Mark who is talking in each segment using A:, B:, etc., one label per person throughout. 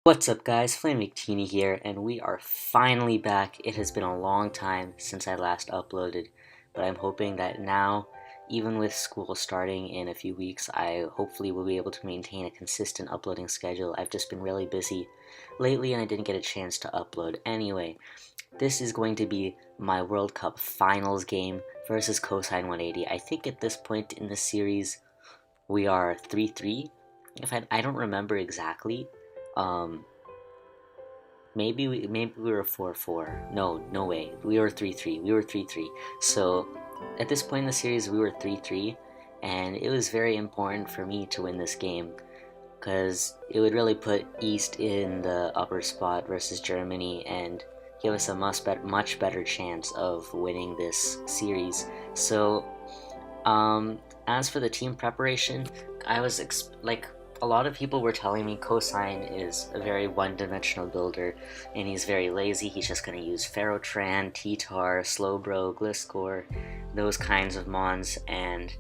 A: What's up guys, FlamingVictini here, and we are finally back. It has been a long time since I last uploaded, but I'm hoping that now, even with school starting in a few weeks, I hopefully will be able to maintain a consistent uploading schedule. I've just been really busy lately and I didn't get a chance to upload. Anyway, this is going to be my World Cup Finals game versus Cosine180. I think at this point in the series, we are 3-3. I don't remember exactly. Um, maybe we were 4-4. No way. We were 3-3. We were 3-3. So at this point in the series, we were 3-3, and it was very important for me to win this game because it would really put East in the upper spot versus Germany and give us a much better chance of winning this series. So, as for the team preparation, I was a lot of people were telling me Cosine is a very one-dimensional builder, and he's very lazy. He's just going to use Ferrotran, T-Tar, Slowbro, Gliscor, those kinds of mons, and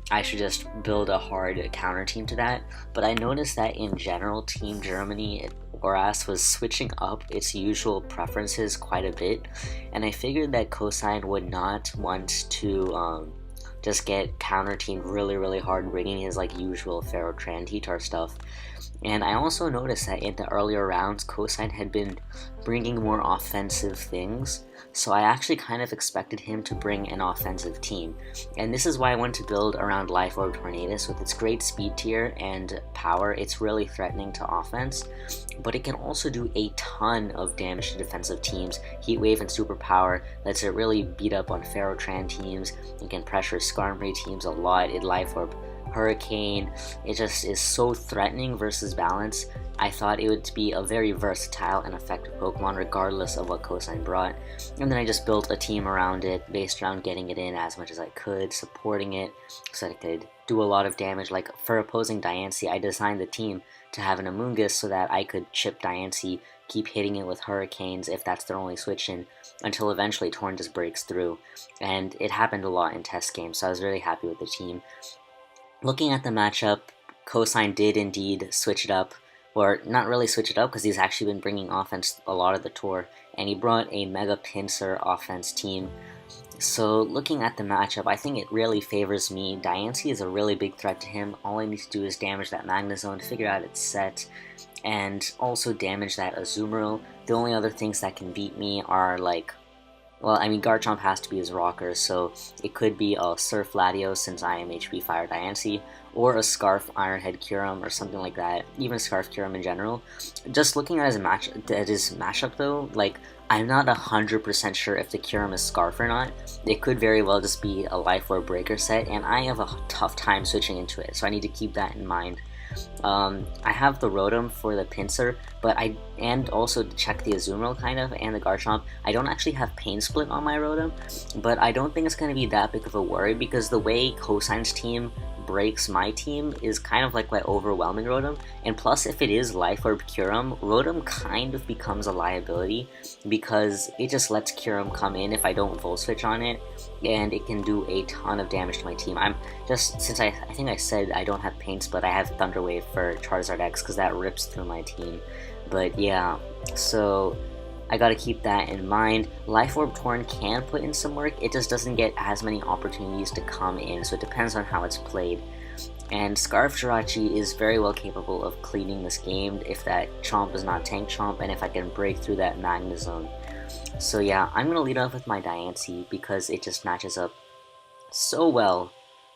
A: I should just build a hard counter team to that. But I noticed that in general, Team Germany, ORAS, was switching up its usual preferences quite a bit, and I figured that Cosine would not want to just get counter teamed really hard, bringing his usual Ferrotran T-Tar stuff. And I also noticed that in the earlier rounds, Cosine had been bringing more offensive things, so I actually kind of expected him to bring an offensive team. And this is why I wanted to build around Life Orb Tornadus. With its great speed tier and power, it's really threatening to offense, but it can also do a ton of damage to defensive teams. Heat Wave and Superpower lets it really beat up on Ferrotran teams. It can pressure Skarmory teams a lot. It Life Orb Hurricane. It just is so threatening versus balance. I thought it would be a very versatile and effective Pokemon regardless of what Cosine brought. And then I just built a team around it based around getting it in as much as I could, supporting it so that it could do a lot of damage. Like for opposing Diancie, I designed the team to have an Amoonguss so that I could chip Diancie, keep hitting it with Hurricanes if that's their only switch in, until eventually Torn just breaks through. And it happened a lot in test games, so I was really happy with the team. Looking at the matchup, Cosine did indeed switch it up, or not really switch it up because he's actually been bringing offense a lot of the tour, and he brought a Mega Pinsir offense team. So looking at the matchup, I think it really favors me. Diancie is a really big threat to him. All I need to do is damage that Magnezone, figure out its set, and also damage that Azumarill. The only other things that can beat me are well, I mean, Garchomp has to be his rocker, so it could be a Surf Latios since I am HP Fire Diancie, or a Scarf Ironhead Kyurem or something like that, even Scarf Kyurem in general. Just looking at his mashup though, I'm not 100% sure if the Kyurem is Scarf or not. It could very well just be a Life Orb Breaker set, and I have a tough time switching into it, so I need to keep that in mind. I have the Rotom for the Pinsir, and also to check the Azumarill and the Garchomp. I don't actually have Pain Split on my Rotom, but I don't think it's going to be that big of a worry because the way Cosine's team breaks my team is kind of like my overwhelming Rotom, and plus if it is Life Orb Kyurem, Rotom kind of becomes a liability because it just lets Kyurem come in if I don't Volt Switch on it, and it can do a ton of damage to my team. Since I think I said I don't have Pain Split, I have Thunder Wave for Charizard X because that rips through my team. But yeah, so I gotta keep that in mind. Life Orb Torn can put in some work, it just doesn't get as many opportunities to come in, so it depends on how it's played. And Scarf Jirachi is very well capable of cleaning this game if that Chomp is not Tank Chomp and if I can break through that Magnezone. So yeah, I'm gonna lead off with my Diancie because it just matches up so well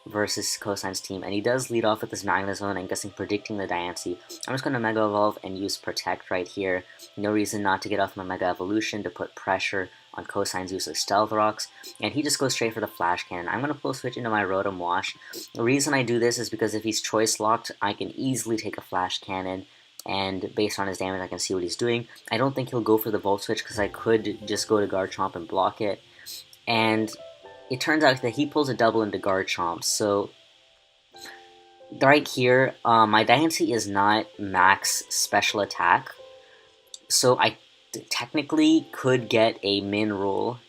A: versus Cosine's team, and he does lead off with this Magnezone. I'm guessing predicting the Diancie. I'm just going to Mega Evolve and use Protect right here. No reason not to get off my Mega Evolution to put pressure on Cosine's use of Stealth Rocks, and he just goes straight for the Flash Cannon. I'm going to full switch into my Rotom Wash. The reason I do this is because if he's Choice Locked, I can easily take a Flash Cannon, and based on his damage I can see what he's doing. I don't think he'll go for the Volt Switch because I could just go to Garchomp and block it, and it turns out that he pulls a double into Garchomp, so right here, my Diancie is not max special attack, so I technically could get a Min Roll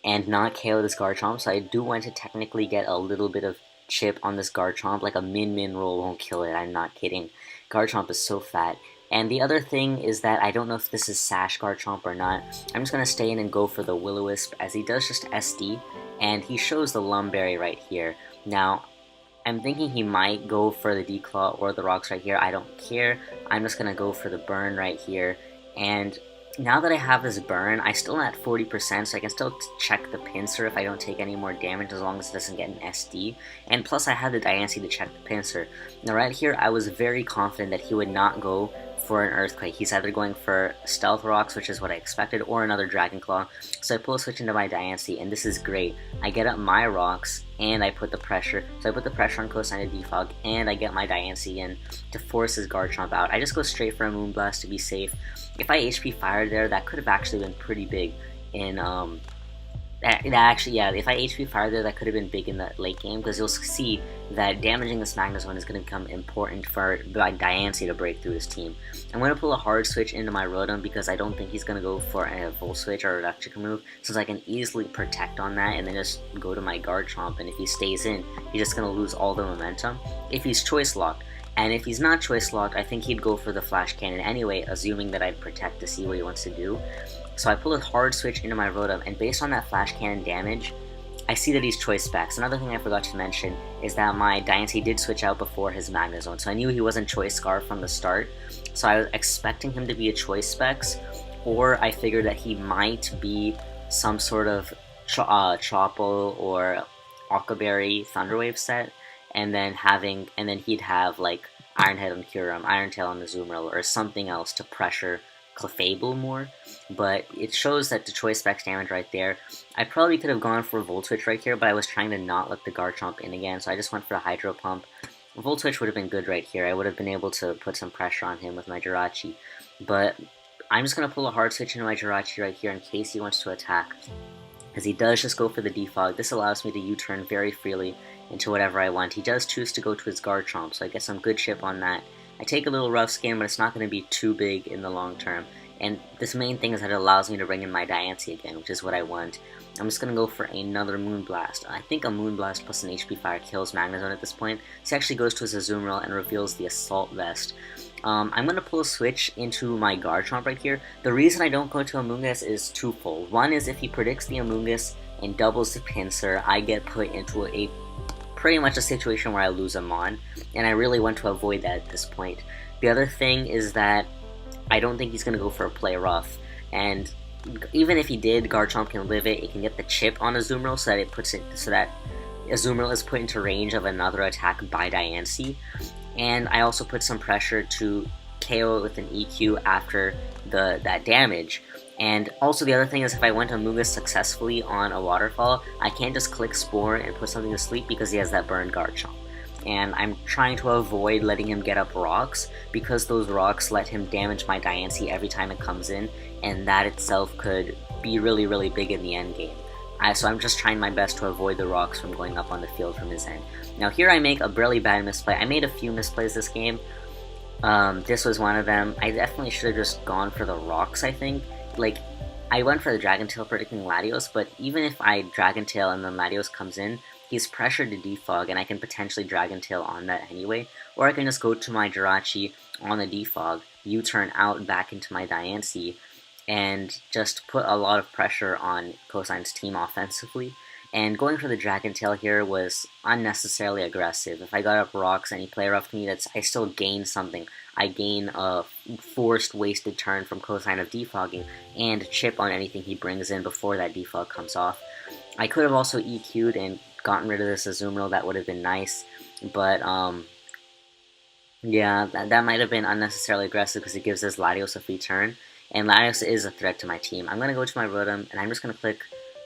A: and not KO this Garchomp, so I do want to technically get a little bit of chip on this Garchomp, like a Min Roll won't kill it, I'm not kidding. Garchomp is so fat. And the other thing is that I don't know if this is Sash Garchomp or not. I'm just going to stay in and go for the Will-O-Wisp, as he does just SD, and he shows the Lumberry right here. Now, I'm thinking he might go for the Declaw or the Rocks right here. I don't care. I'm just going to go for the Burn right here. And now that I have this Burn, I still am at 40%, so I can still check the Pinsir if I don't take any more damage as long as it doesn't get an SD. And plus I have the Diancie to check the Pinsir. Now right here, I was very confident that he would not go for an Earthquake. He's either going for Stealth Rocks, which is what I expected, or another Dragon Claw. So I pull a switch into my Diancie, and this is great. I get up my Rocks, and I put the pressure. So I put the pressure on Cosine to defog, and I get my Diancie in to force his Garchomp out. I just go straight for a Moonblast to be safe. If I HP fired there, that could have actually been pretty big in, if I HP fired there, that could have been big in the late game, because you'll see that damaging this Magnezone is going to become important for Diancie to break through his team. I'm going to pull a hard switch into my Rotom because I don't think he's going to go for a Volt Switch or a Electric move, since I can easily protect on that and then just go to my Garchomp, and if he stays in, he's just going to lose all the momentum. If he's Choice Locked, and if he's not Choice Locked, I think he'd go for the Flash Cannon anyway, assuming that I'd protect to see what he wants to do. So I pull a hard switch into my Rotom, and based on that Flash Cannon damage, I see that he's Choice Specs. Another thing I forgot to mention is that my Diancie did switch out before his Magnezone, so I knew he wasn't Choice Scarf from the start. So I was expecting him to be a Choice Specs, or I figured that he might be some sort of Chople or Octoberry Thunderwave set, and then he'd have like Iron Head on Kyurem, Iron Tail on the Azumarill, or something else to pressure Clefable more. But it shows that the Choice Specs damage right there. I probably could have gone for a Volt Switch right here, but I was trying to not let the Garchomp in again, so I just went for a Hydro Pump. A Volt Switch would have been good right here. I would have been able to put some pressure on him with my Jirachi. But I'm just going to pull a hard switch into my Jirachi right here in case he wants to attack, as he does just go for the Defog. This allows me to U-turn very freely into whatever I want. He does choose to go to his Garchomp, so I get some good chip on that. I take a little rough skin, but it's not going to be too big in the long term. And this main thing is that it allows me to bring in my Diancie again, which is what I want. I'm just going to go for another Moonblast. I think a Moonblast plus an HP Fire kills Magnezone at this point. So he actually goes to his Azumarill and reveals the Assault Vest. I'm going to pull a switch into my Garchomp right here. The reason I don't go to Amoonguss is twofold. One is if he predicts the Amoonguss and doubles the Pinsir, I get put into pretty much a situation where I lose a Mon, and I really want to avoid that at this point. The other thing is that I don't think he's going to go for a Play Rough, and even if he did, Garchomp can live it. It can get the chip on Azumarill so that Azumarill is put into range of another attack by Diancie, and I also put some pressure to KO it with an EQ after that damage. And also the other thing is if I went Amoonguss successfully on a Waterfall, I can't just click Spore and put something to sleep because he has that burned Garchomp. And I'm trying to avoid letting him get up Rocks, because those Rocks let him damage my Diancie every time it comes in, and that itself could be really, really big in the end game. So I'm just trying my best to avoid the Rocks from going up on the field from his end. Now here I make a really bad misplay. I made a few misplays this game. This was one of them. I definitely should have just gone for the Rocks, I think. Like, I went for the Dragon Tail predicting Latios, but even if I Dragon Tail and then Latios comes in, he's pressured to defog, and I can potentially Dragon Tail on that anyway. Or I can just go to my Jirachi on the defog, U-turn out back into my Diancie, and just put a lot of pressure on Cosine's team offensively. And going for the Dragon Tail here was unnecessarily aggressive. If I got up Rocks and he Play Rough me, I still gain something. I gain a forced wasted turn from Cosine of defogging, and chip on anything he brings in before that defog comes off. I could have also EQ'd and gotten rid of this Azumarill. That would have been nice, but yeah, that might have been unnecessarily aggressive because it gives this Latios a free turn, and Latios is a threat to my team. I'm going to go to my Rotom, and I'm just going to click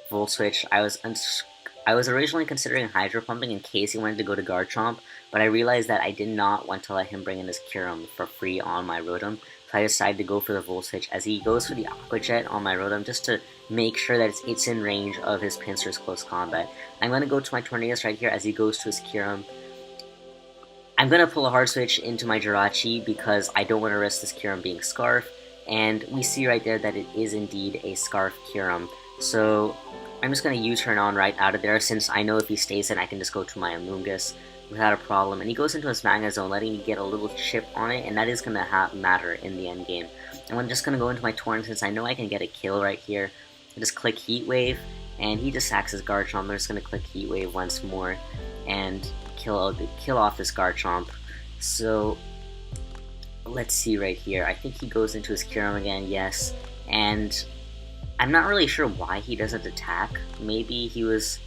A: Volt Switch. I was originally considering Hydro Pumping in case he wanted to go to Garchomp, but I realized that I did not want to let him bring in his Kyurem for free on my Rotom, so I decided to go for the Volt Switch as he goes for the Aqua Jet on my Rotom just to make sure that it's in range of his Pinsir's close combat. I'm going to go to my Tornadus right here as he goes to his Kyurem. I'm going to pull a hard switch into my Jirachi because I don't want to risk this Kyurem being Scarf, and we see right there that it is indeed a Scarf Kyurem. So I'm just going to U-turn on right out of there, since I know if he stays in I can just go to my Amoonguss. without a problem, and he goes into his Magna Zone, letting me get a little chip on it, and that is going to matter in the end game. And I'm just going to go into my Torn since I know I can get a kill right here. I just click Heat Wave, and he just sacks his Garchomp. I'm just going to click Heat Wave once more and kill off this Garchomp. So let's see right here. I think he goes into his Kyurem again, yes, and I'm not really sure why he doesn't attack. Maybe he was...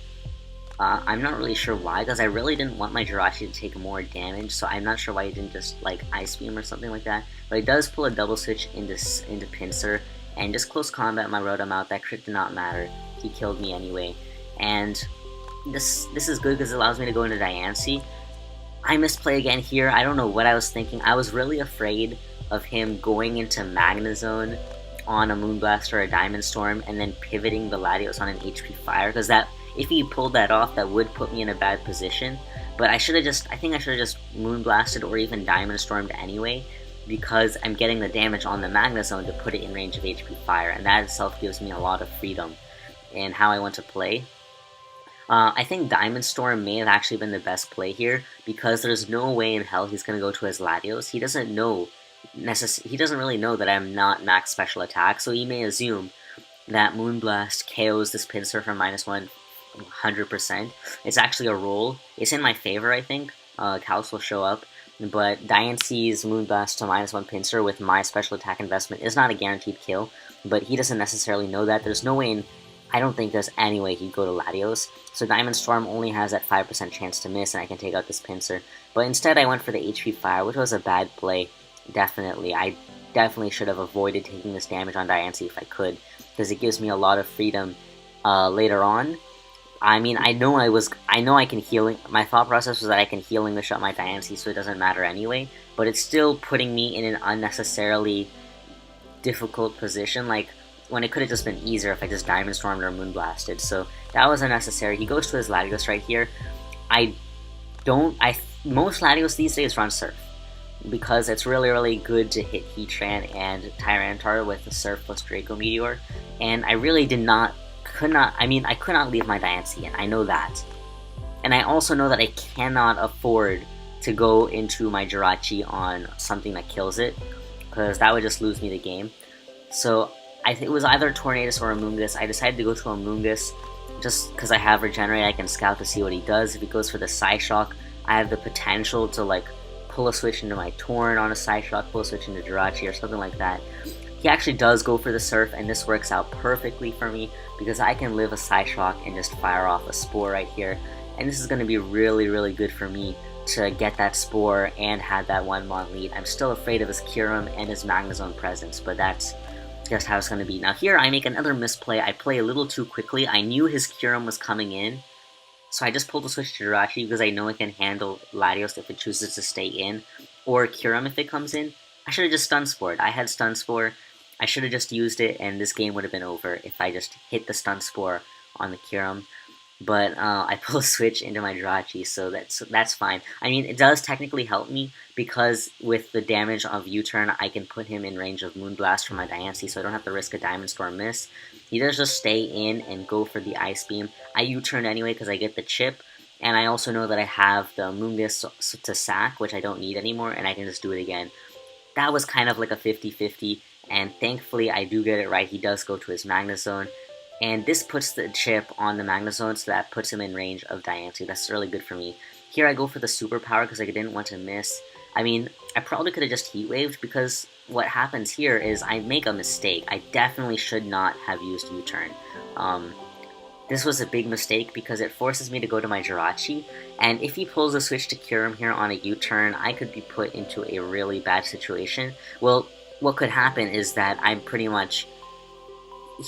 A: I'm not really sure why, because I really didn't want my Jirachi to take more damage, so I'm not sure why he didn't just, like, Ice Beam or something like that. But he does pull a double switch into Pinsir, and just close combat my Rotom out. That crit did not matter. He killed me anyway. And this is good because it allows me to go into Diancie. I misplay again here. I don't know what I was thinking. I was really afraid of him going into Magna Zone on a Moonblast or a Diamond Storm, and then pivoting the Latios on an HP Fire, because that... if he pulled that off, that would put me in a bad position. But I think I should have just Moonblasted or even Diamond Stormed anyway, because I'm getting the damage on the Magna Zone to put it in range of HP Fire, and that itself gives me a lot of freedom in how I want to play. I think Diamond Storm may have actually been the best play here, because there's no way in hell he's going to go to his Latios. He doesn't really know that I'm not max special attack, so he may assume that Moonblast KOs this Pinsir from -1 100%. It's actually a roll. It's in my favor, I think. Kalos will show up, but Diancie's Moonblast to -1 Pinsir with my special attack investment is not a guaranteed kill, but he doesn't necessarily know that. There's no way I don't think there's any way he'd go to Latios, so Diamond Storm only has that 5% chance to miss, and I can take out this Pinsir. But instead I went for the HP Fire, which was a bad play, definitely. I definitely should have avoided taking this damage on Diancie if I could, because it gives me a lot of freedom later on. I mean, I know I can healing. My thought process was that I can healing the shot my Diancie, so it doesn't matter anyway. But it's still putting me in an unnecessarily difficult position, like when it could have just been easier if I just Diamond Stormed or Moonblasted. So that was unnecessary. He goes to his Latios right here. Most Latios these days run Surf, because it's really good to hit Heatran and Tyranitar with the Surf plus Draco Meteor, and I really I could not leave my Diancie in, I know that. And I also know that I cannot afford to go into my Jirachi on something that kills it, because that would just lose me the game. So it was either Tornadus or Amoonguss. I decided to go to Amoonguss just because I have Regenerate. I can scout to see what he does. If he goes for the Psyshock, I have the potential to like pull a switch into my Torn on a Psyshock, pull a switch into Jirachi or something like that. He actually does go for the Surf, and this works out perfectly for me because I can live a Psyshock and just fire off a Spore right here. And this is going to be really good for me to get that Spore and have that 1-mon lead. I'm still afraid of his Kyurem and his Magna Zone presence, but that's just how it's going to be. Now here I make another misplay. I play a little too quickly. I knew his Kyurem was coming in, so I just pulled the switch to Jirachi because I know it can handle Latios if it chooses to stay in, or Kyurem if it comes in. I should have just Stun Spored. I had Stun Spore. I should have just used it, and this game would have been over if I just hit the Stun Spore on the Kyurem. But I pull a switch into my Jirachi, so that's fine. I mean, it does technically help me, because with the damage of U-turn, I can put him in range of Moonblast from my Diancie, so I don't have to risk a Diamond Storm miss. He does just stay in and go for the Ice Beam. I U-turn anyway because I get the chip, and I also know that I have the Amoonguss to sack, which I don't need anymore, and I can just do it again. That was kind of like a 50-50, and thankfully I do get it right. He does go to his Magna Zone. And this puts the chip on the Magna Zone, so that puts him in range of Diancie. That's really good for me. Here I go for the Superpower because I didn't want to miss. I mean, I probably could have just Heat Waved, because what happens here is I make a mistake. I definitely should not have used U-turn. This was a big mistake because it forces me to go to my Jirachi, and if he pulls a switch to Kyurem here on a U-turn, I could be put into a really bad situation. Well, what could happen is that I'm pretty much...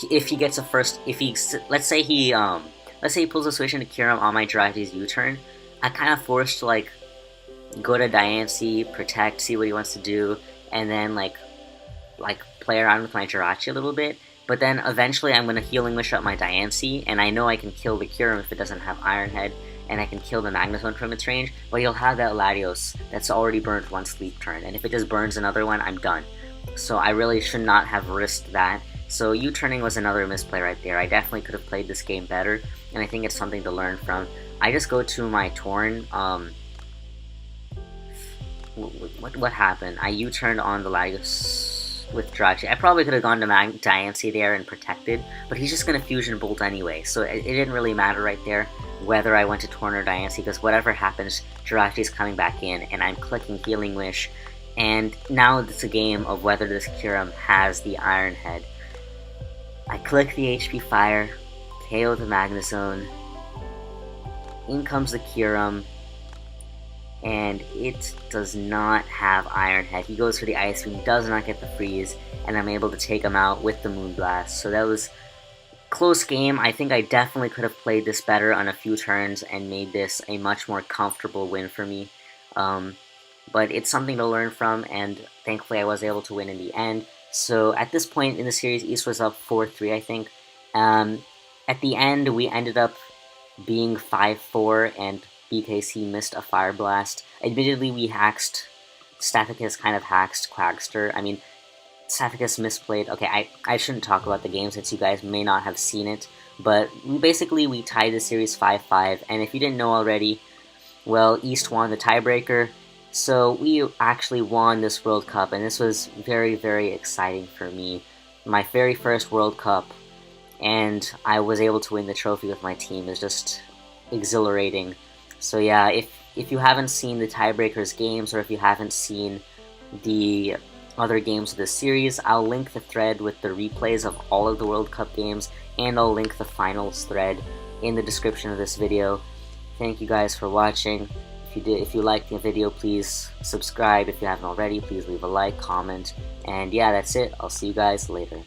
A: If he gets a first, let's say he pulls a switch into Kyurem on my Jirachi's U-turn, I'm kind of forced to like go to Diancie, protect, see what he wants to do, and then like play around with my Jirachi a little bit. But then eventually I'm gonna Healing Wish up my Diancie, and I know I can kill the Kyurem if it doesn't have Iron Head, and I can kill the Magna Zone from its range. But you'll have that Latios that's already burned one Sleep turn, and if it just burns another one, I'm done. So I really should not have risked that. So U-turning was another misplay right there. I definitely could have played this game better, and I think it's something to learn from. I just go to my Torn, what happened? I U-turned on the Lagos with Jirachi. I probably could have gone to Diancie there and protected, but he's just going to Fusion Bolt anyway, so it didn't really matter right there whether I went to Torn or Diancie, because whatever happens, Jirachi's coming back in, and I'm clicking Healing Wish, and now it's a game of whether this Kyurem has the Iron Head. I click the HP Fire, KO the Magnezone, in comes the Kyurem, and it does not have Iron Head. He goes for the Ice Beam, does not get the freeze, and I'm able to take him out with the Moonblast. So that was a close game. I think I definitely could have played this better on a few turns and made this a much more comfortable win for me. But it's something to learn from, and thankfully I was able to win in the end. So at this point in the series, East was up 4-3, I think. At the end, we ended up being 5-4, and BKC missed a Fire Blast. Admittedly, we hacked. Stathicus kind of hacked Quagster. I mean, Stathicus misplayed. Okay, I shouldn't talk about the game since you guys may not have seen it, but we tied the series 5-5, and if you didn't know already, well, East won the tiebreaker, so we actually won this World Cup, and this was very, very exciting for me. My very first World Cup, and I was able to win the trophy with my team. It's just exhilarating. So yeah, if you haven't seen the tiebreakers games, or if you haven't seen the other games of this series, I'll link the thread with the replays of all of the World Cup games, and I'll link the finals thread in the description of this video. Thank you guys for watching. If you liked the video, please subscribe. If you haven't already, please leave a like, comment, and yeah, that's it. I'll see you guys later.